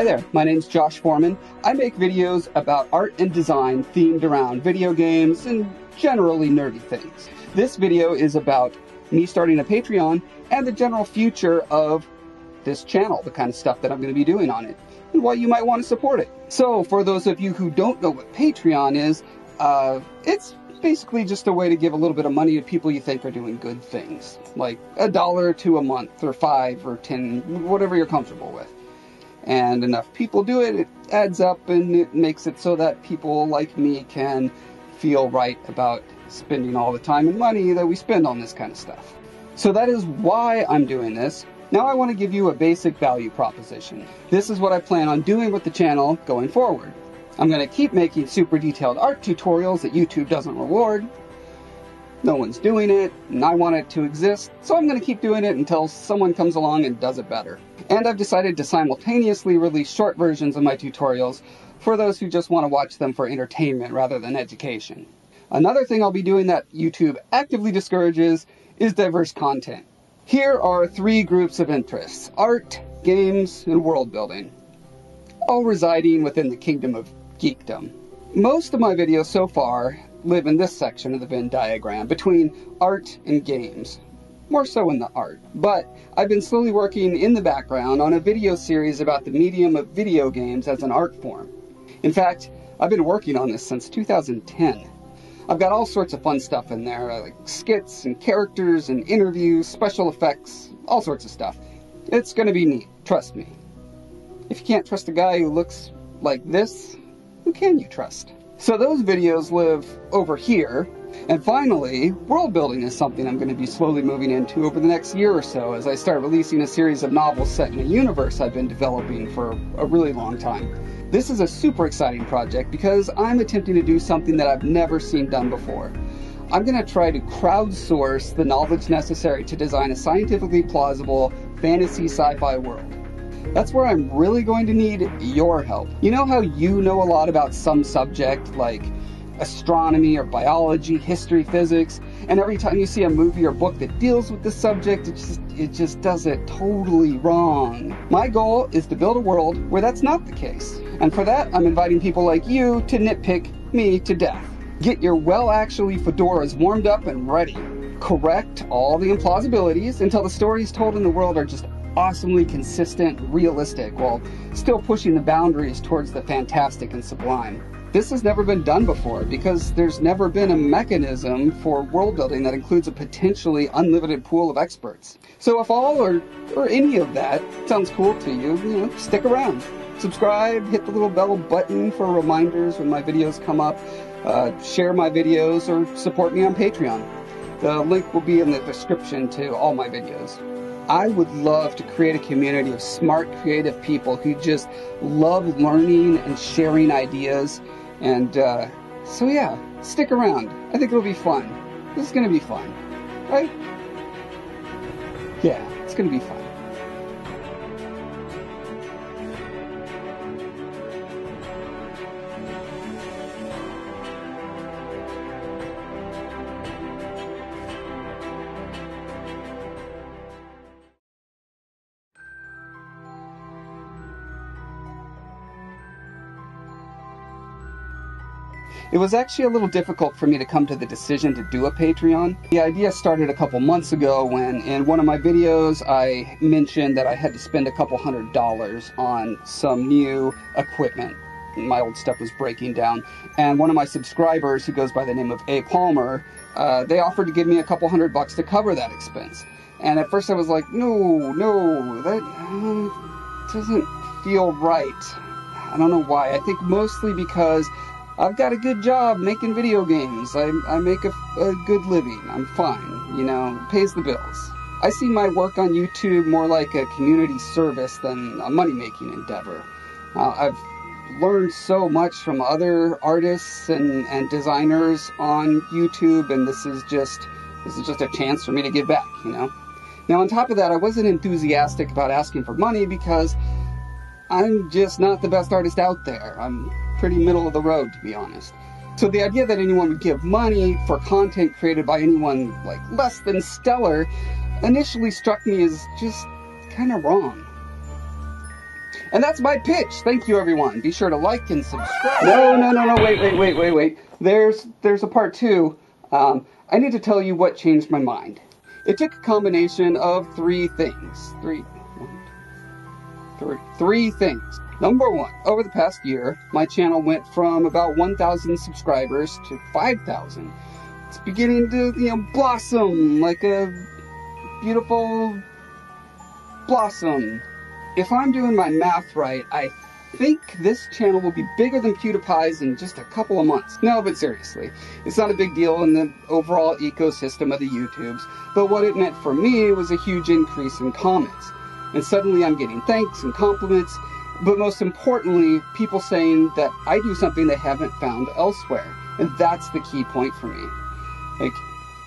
Hi there, my name's Josh Foreman. I make videos about art and design themed around video games and generally nerdy things. This video is about me starting a Patreon and the general future of this channel, the kind of stuff that I'm going to be doing on it, and why you might want to support it. So, for those of you who don't know what Patreon is, it's basically just a way to give a little bit of money to people you think are doing good things. Like $1 or $2 a month, or $5 or $10, whatever you're comfortable with. And enough people do it, it adds up, and it makes it so that people like me can feel right about spending all the time and money that we spend on this kind of stuff. So that is why I'm doing this. Now I want to give you a basic value proposition. This is what I plan on doing with the channel going forward. I'm going to keep making super detailed art tutorials that YouTube doesn't reward. No one's doing it, and I want it to exist, so I'm going to keep doing it until someone comes along and does it better. And I've decided to simultaneously release short versions of my tutorials for those who just want to watch them for entertainment rather than education. Another thing I'll be doing that YouTube actively discourages is diverse content. Here are 3 groups of interests: art, games, and world building, all residing within the kingdom of geekdom. Most of my videos so far live in this section of the Venn diagram, between art and games. More so in the art. But I've been slowly working in the background on a video series about the medium of video games as an art form. In fact, I've been working on this since 2010. I've got all sorts of fun stuff in there, like skits and characters and interviews, special effects, all sorts of stuff. It's gonna be neat, trust me. If you can't trust a guy who looks like this, who can you trust? So those videos live over here. And finally, world building is something I'm going to be slowly moving into over the next year or so as I start releasing a series of novels set in a universe I've been developing for a really long time. This is a super exciting project because I'm attempting to do something that I've never seen done before. I'm going to try to crowdsource the knowledge necessary to design a scientifically plausible fantasy sci-fi world. That's where I'm really going to need your help. You know how you know a lot about some subject, like astronomy or biology, history, physics, and every time you see a movie or book that deals with the subject, it just does it totally wrong. My goal is to build a world where that's not the case. And for that, I'm inviting people like you to nitpick me to death. Get your well-actually fedoras warmed up and ready. Correct all the implausibilities until the stories told in the world are just awesomely consistent, realistic, while still pushing the boundaries towards the fantastic and sublime. This has never been done before because there's never been a mechanism for world building that includes a potentially unlimited pool of experts. So if all or any of that sounds cool to you, stick around. Subscribe, hit the little bell button for reminders when my videos come up, share my videos, or support me on Patreon. The link will be in the description to all my videos. I would love to create a community of smart, creative people who just love learning and sharing ideas. And so yeah, stick around. I think it'll be fun. This is going to be fun, right? Yeah, it's going to be fun. It was actually a little difficult for me to come to the decision to do a Patreon. The idea started a couple months ago when in one of my videos I mentioned that I had to spend a couple $100 on some new equipment. My old stuff was breaking down. And one of my subscribers, who goes by the name of A. Palmer, they offered to give me a couple $100 to cover that expense. And at first I was like, no, that doesn't feel right. I don't know why. I think mostly because I've got a good job making video games. I make a good living. I'm fine, pays the bills. I see my work on YouTube more like a community service than a money-making endeavor. I've learned so much from other artists and designers on YouTube, and this is just a chance for me to give back, Now on top of that, I wasn't enthusiastic about asking for money because I'm just not the best artist out there. I'm pretty middle of the road, to be honest. So the idea that anyone would give money for content created by anyone like less than stellar initially struck me as just kind of wrong. And that's my pitch. Thank you, everyone. Be sure to like and subscribe. No, wait. There's a part 2. I need to tell you what changed my mind. It took a combination of 3 things. Three things. Number 1, over the past year, my channel went from about 1,000 subscribers to 5,000. It's beginning to, blossom like a beautiful blossom. If I'm doing my math right, I think this channel will be bigger than PewDiePie's in just a couple of months. No, but seriously, it's not a big deal in the overall ecosystem of the YouTubes, but what it meant for me was a huge increase in comments. And suddenly I'm getting thanks and compliments, but most importantly, people saying that I do something they haven't found elsewhere. And that's the key point for me. Like,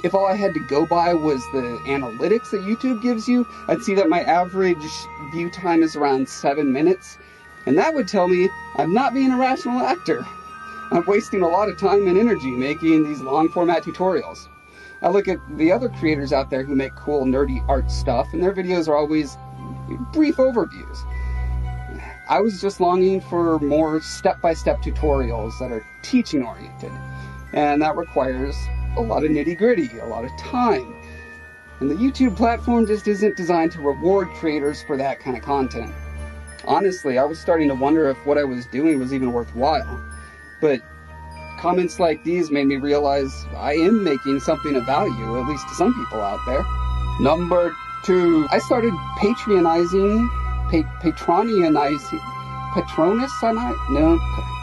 if all I had to go by was the analytics that YouTube gives you, I'd see that my average view time is around 7 minutes. And that would tell me I'm not being a rational actor. I'm wasting a lot of time and energy making these long format tutorials. I look at the other creators out there who make cool nerdy art stuff, and their videos are always brief overviews. I was just longing for more step-by-step tutorials that are teaching-oriented. And that requires a lot of nitty-gritty, a lot of time. And the YouTube platform just isn't designed to reward creators for that kind of content. Honestly, I was starting to wonder if what I was doing was even worthwhile. But comments like these made me realize I am making something of value, at least to some people out there. Number 2, I started patronizing. I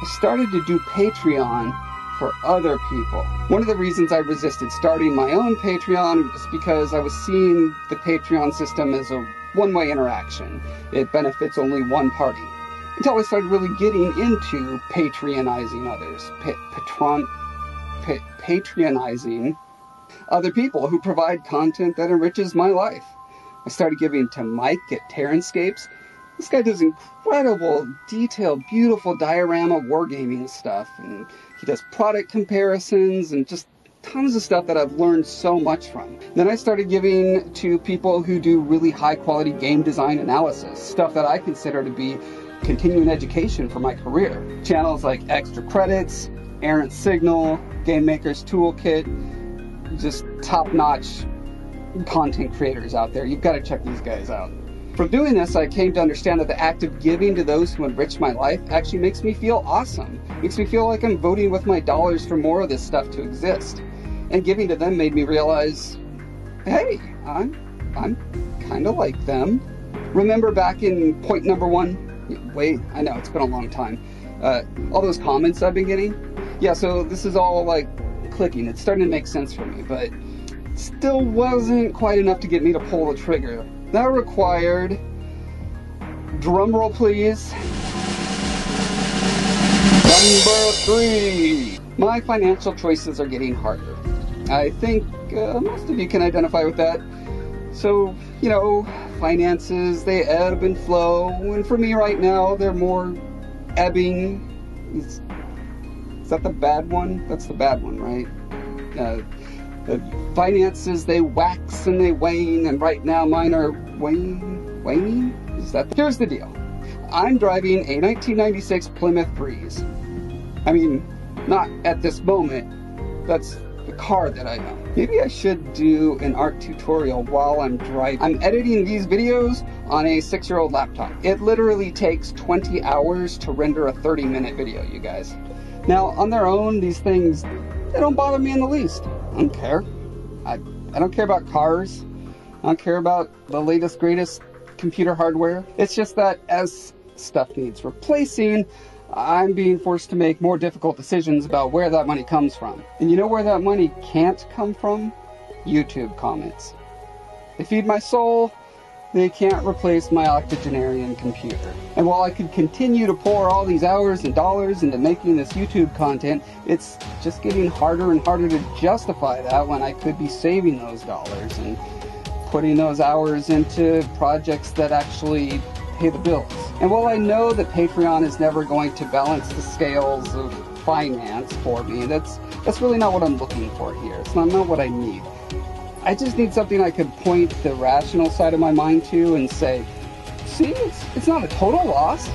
started to do Patreon for other people. One of the reasons I resisted starting my own Patreon was because I was seeing the Patreon system as a one-way interaction. It benefits only one party. Until I started really getting into patronizing others. Patronizing other people who provide content that enriches my life. I started giving to Mike at Terranscapes. This guy does incredible, detailed, beautiful diorama wargaming stuff, and he does product comparisons and just tons of stuff that I've learned so much from. Then I started giving to people who do really high-quality game design analysis, stuff that I consider to be continuing education for my career. Channels like Extra Credits, Errant Signal, Game Maker's Toolkit, just top-notch content creators out there. You've got to check these guys out. From doing this, I came to understand that the act of giving to those who enrich my life actually makes me feel awesome. Makes me feel like I'm voting with my dollars for more of this stuff to exist. And giving to them made me realize, hey, I'm kind of like them. Remember back in point number 1? Wait, I know, it's been a long time. All those comments I've been getting? Yeah, so this is all like clicking. It's starting to make sense for me, but still wasn't quite enough to get me to pull the trigger. That required, drumroll please, number 3. My financial choices are getting harder. I think most of you can identify with that. So, finances, they ebb and flow, and for me right now, they're more ebbing. Is that the bad one? That's the bad one, right? The finances, they wax and they wane, and right now mine are waning? Here's the deal. I'm driving a 1996 Plymouth Breeze. I mean, not at this moment. That's the car that I own. Maybe I should do an art tutorial while I'm driving. I'm editing these videos on a 6-year-old laptop. It literally takes 20 hours to render a 30-minute video, you guys. Now, on their own, these things, they don't bother me in the least. I don't care. I don't care about cars. I don't care about the latest, greatest computer hardware. It's just that as stuff needs replacing, I'm being forced to make more difficult decisions about where that money comes from. And you know where that money can't come from? YouTube comments. They feed my soul. They can't replace my octogenarian computer. And while I could continue to pour all these hours and dollars into making this YouTube content, it's just getting harder and harder to justify that when I could be saving those dollars and putting those hours into projects that actually pay the bills. And while I know that Patreon is never going to balance the scales of finance for me, that's really not what I'm looking for here. It's not what I need. I just need something I could point the rational side of my mind to and say, See, it's not a total loss.